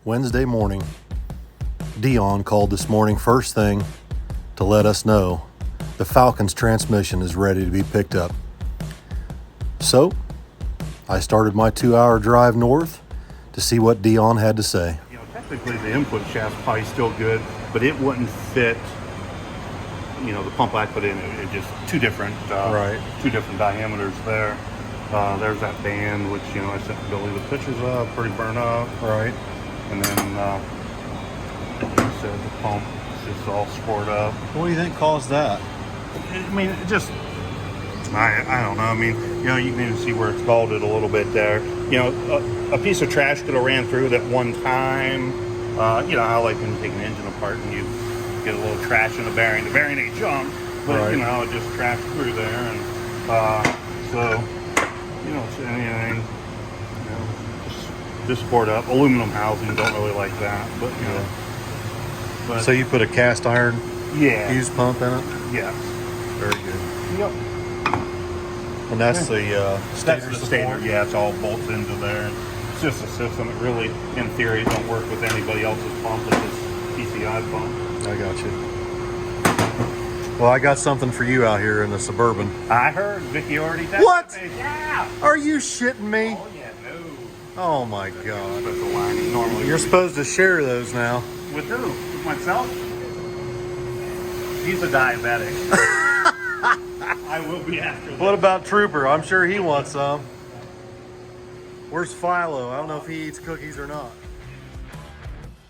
Wednesday morning. Dion called this morning first thing to let us know the Falcon's transmission is ready to be picked up. So, I started my 2-hour drive north to see what Dion had to say. You know, technically the input shaft's probably still good, but it wouldn't fit, you know, the pump I put in. It just two different diameters there. There's that band, which, you know, I sent Billy the pictures of, pretty burnt up. Right. And then, like you said, the pump is just all scored up. What do you think caused that? I mean, it just, I don't know. I mean, you know, you can even see where it's balded a little bit there. You know, a piece of trash could have ran through that one time. You know how, like, when you take an engine apart and you get a little trash in the bearing ain't junk, but, right. You know, it just trashed through there. And so, you know, it's anything, you know, just scored up. Aluminum housing, don't really like that, but, you know. But, So you put a cast iron fuse pump in it? Yes. Very good. Yep. And that's the That's stator the support? stator. Yeah, it's all bolts into there. It's just a system. It really, in theory, don't work with anybody else's pump. It's this PCI pump. I got you. Well, I got something for you out here in the Suburban. I heard Vicky already texted What? me. Yeah. Are you shitting me? Oh yeah, no. Oh my God. Special lining normally. You're supposed to share those now. With who? With myself? He's a diabetic. I will be after that. What about Trooper? I'm sure he wants some. Where's Philo? I don't know if he eats cookies or not.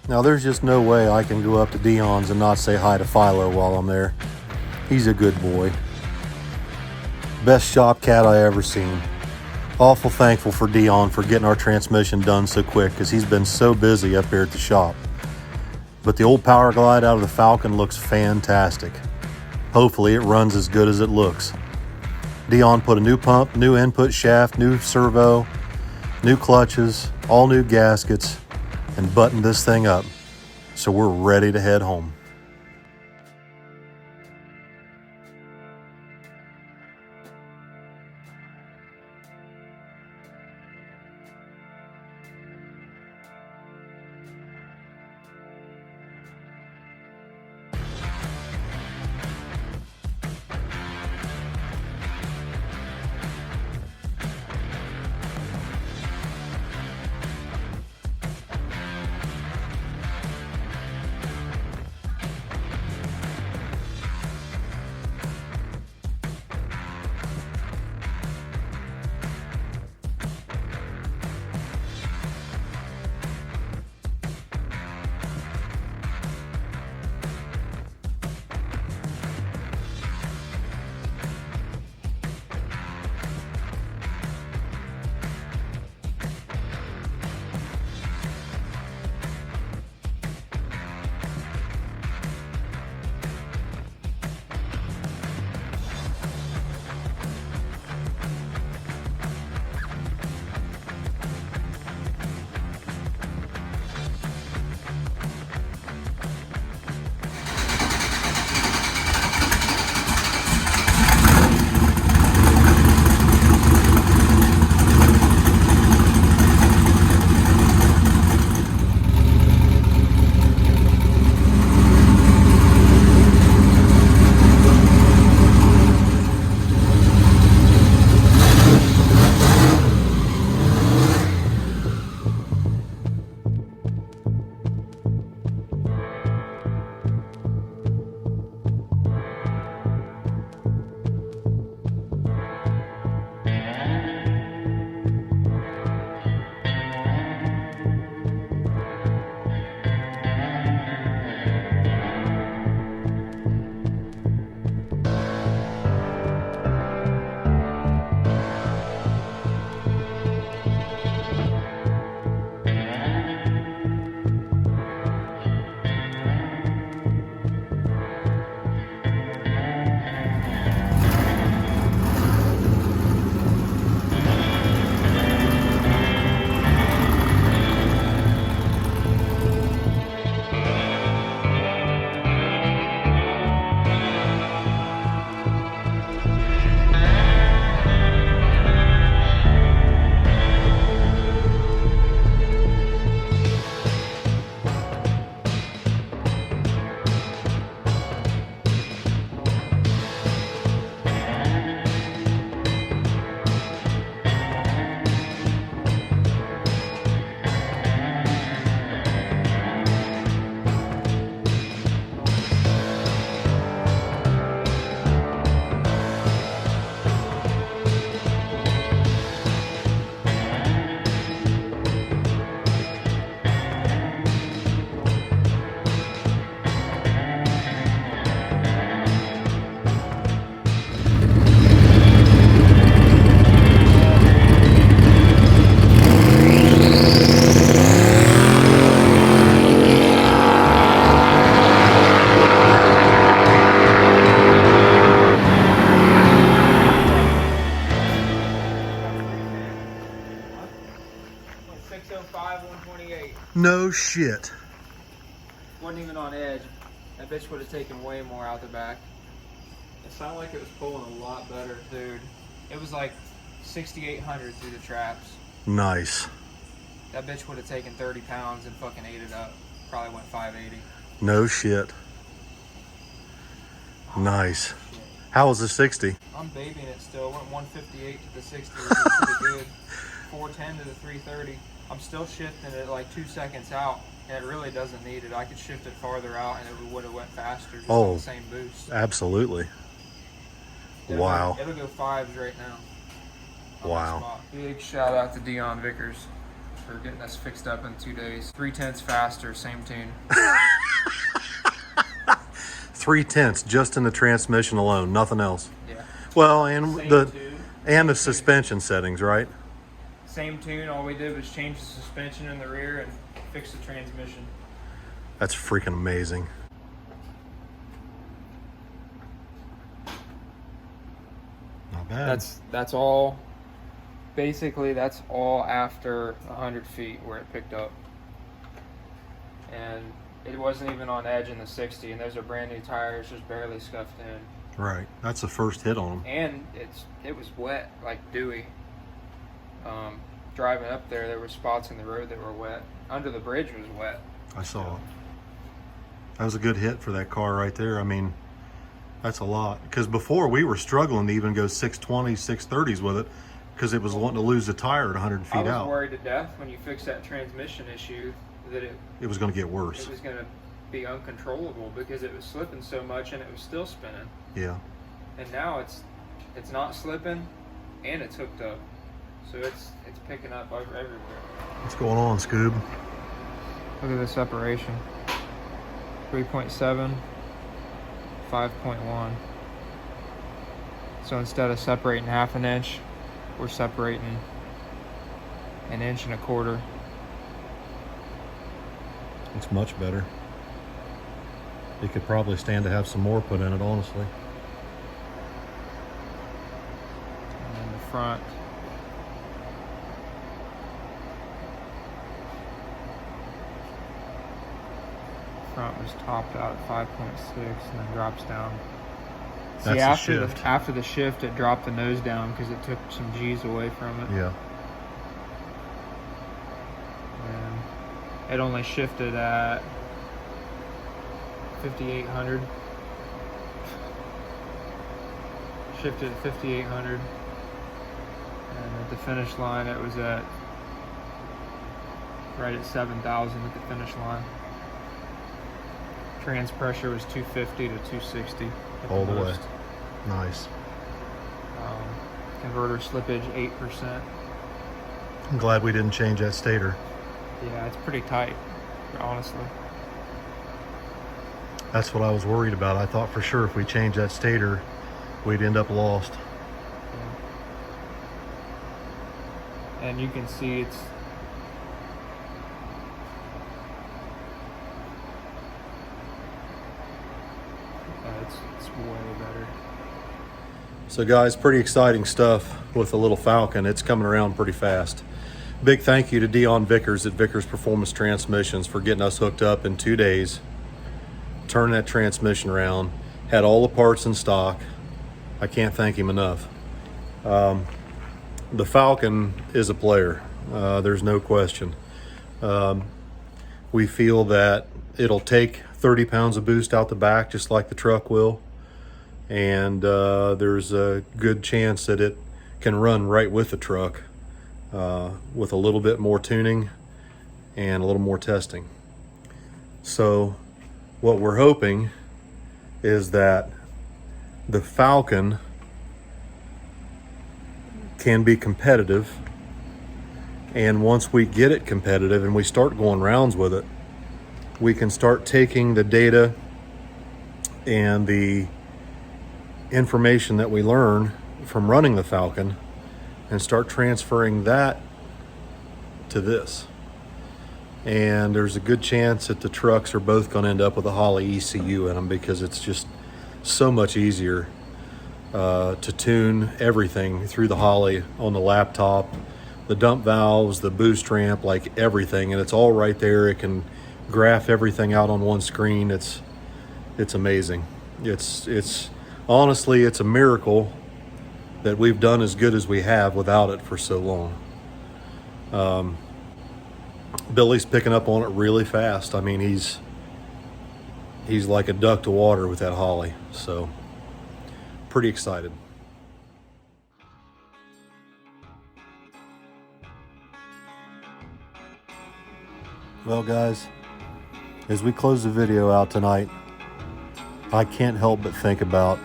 Now, there's just no way I can go up to Dion's and not say hi to Philo while I'm there. He's a good boy. Best shop cat I ever seen. Awful thankful for Dion for getting our transmission done so quick because he's been so busy up here at the shop. But the old Power Glide out of the Falcon looks fantastic. Hopefully it runs as good as it looks. Dion put a new pump, new input shaft, new servo, new clutches, all new gaskets, and buttoned this thing up. So we're ready to head home. 68. No shit. Wasn't even on edge. That bitch would have taken way more out the back. It sounded like it was pulling a lot better, dude. It was like 6,800 through the traps. Nice. That bitch would have taken 30 pounds and fucking ate it up. Probably went 580. No shit. Nice. How was the 60? I'm babying it still. Went 158 to the 60, which is pretty good. 410 to the 330. I'm still shifting it like 2 seconds out, and it really doesn't need it. I could shift it farther out, and it would have went faster just on the same boost. Absolutely. Wow. It'll go fives right now. Wow. Big shout out to Vickers for getting us fixed up in 2 days. 3/10 faster, same tune. 3/10 just in the transmission alone, nothing else. Yeah. Well, and Same the tune. suspension settings, right? Same tune. All we did was change the suspension in the rear and fix the transmission. That's freaking amazing. Not bad. That's all. Basically, that's all after 100 feet where it picked up, and it wasn't even on edge in the 60. And those are brand new tires, just barely scuffed in. Right. That's the first hit on them. And it was wet, like dewy. Driving up there were spots in the road that were wet. Under the bridge was wet. I saw it. That was a good hit for that car right there. I mean, that's a lot. Because before we were struggling to even go 620s, 630s with it because it was wanting to lose the tire at 100 feet out. I was worried to death when you fixed that transmission issue that it was going to get worse. It was going to be uncontrollable because it was slipping so much and it was still spinning. Yeah. And now it's not slipping and it's hooked up. So it's picking up everywhere. What's going on, Scoob? Look at the separation. 3.7, 5.1. So instead of separating half an inch, we're separating 1.25 inches. It's much better. You could probably stand to have some more put in it, honestly. And then the front. Front was topped out at 5.6 and then drops down. That's after the shift, it dropped the nose down because it took some G's away from it. Yeah. And it only shifted at 5,800. Shifted at 5,800. And at the finish line, it was at right at 7,000 at the finish line. Trans pressure was 250 to 260. All the way. Nice. Converter slippage 8%. I'm glad we didn't change that stator. Yeah, it's pretty tight, honestly. That's what I was worried about. I thought for sure if we changed that stator, we'd end up lost. Yeah. And you can see it's way better. So guys, pretty exciting stuff with the little Falcon. It's coming around pretty fast. Big thank you to Vickers at Vickers Performance Transmissions for getting us hooked up in 2 days, turning that transmission around, had all the parts in stock. I can't thank him enough. The Falcon is a player. There's no question. We feel that it'll take 30 pounds of boost out the back just like the truck will. And there's a good chance that it can run right with the truck with a little bit more tuning and a little more testing. So what we're hoping is that the Falcon can be competitive, and once we get it competitive and we start going rounds with it, we can start taking the data and the information that we learn from running the Falcon and start transferring that to this. And there's a good chance that the trucks are both going to end up with a Holley ECU in them because it's just so much easier to tune everything through the Holley on the laptop the dump valves, the boost ramp, like everything, and it's all right there. It can graph everything out on one screen. It's amazing. It's honestly, it's a miracle that we've done as good as we have without it for so long. Billy's picking up on it really fast. I mean, he's like a duck to water with that Holly. So pretty excited. Well, guys, as we close the video out tonight, I can't help but think about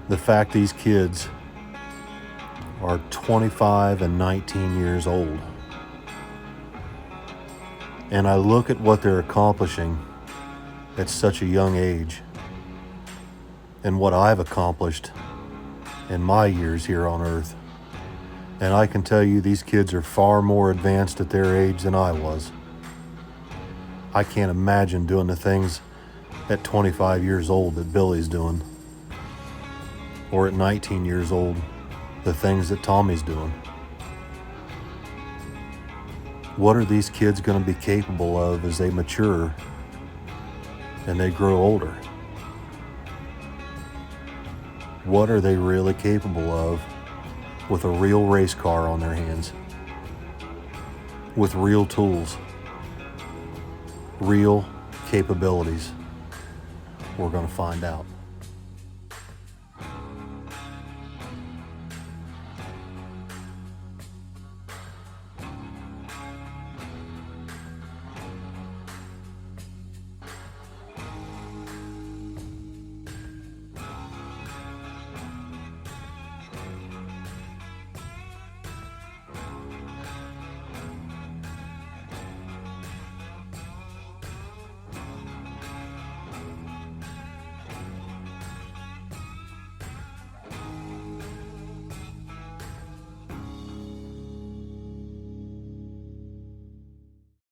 the fact these kids are 25 and 19 years old. And I look at what they're accomplishing at such a young age and what I've accomplished in my years here on Earth. And I can tell you these kids are far more advanced at their age than I was. I can't imagine doing the things at 25 years old that Billy's doing, or at 19 years old, the things that Tommy's doing. What are these kids going to be capable of as they mature and they grow older? What are they really capable of with a real race car on their hands, with real tools, real capabilities? We're going to find out.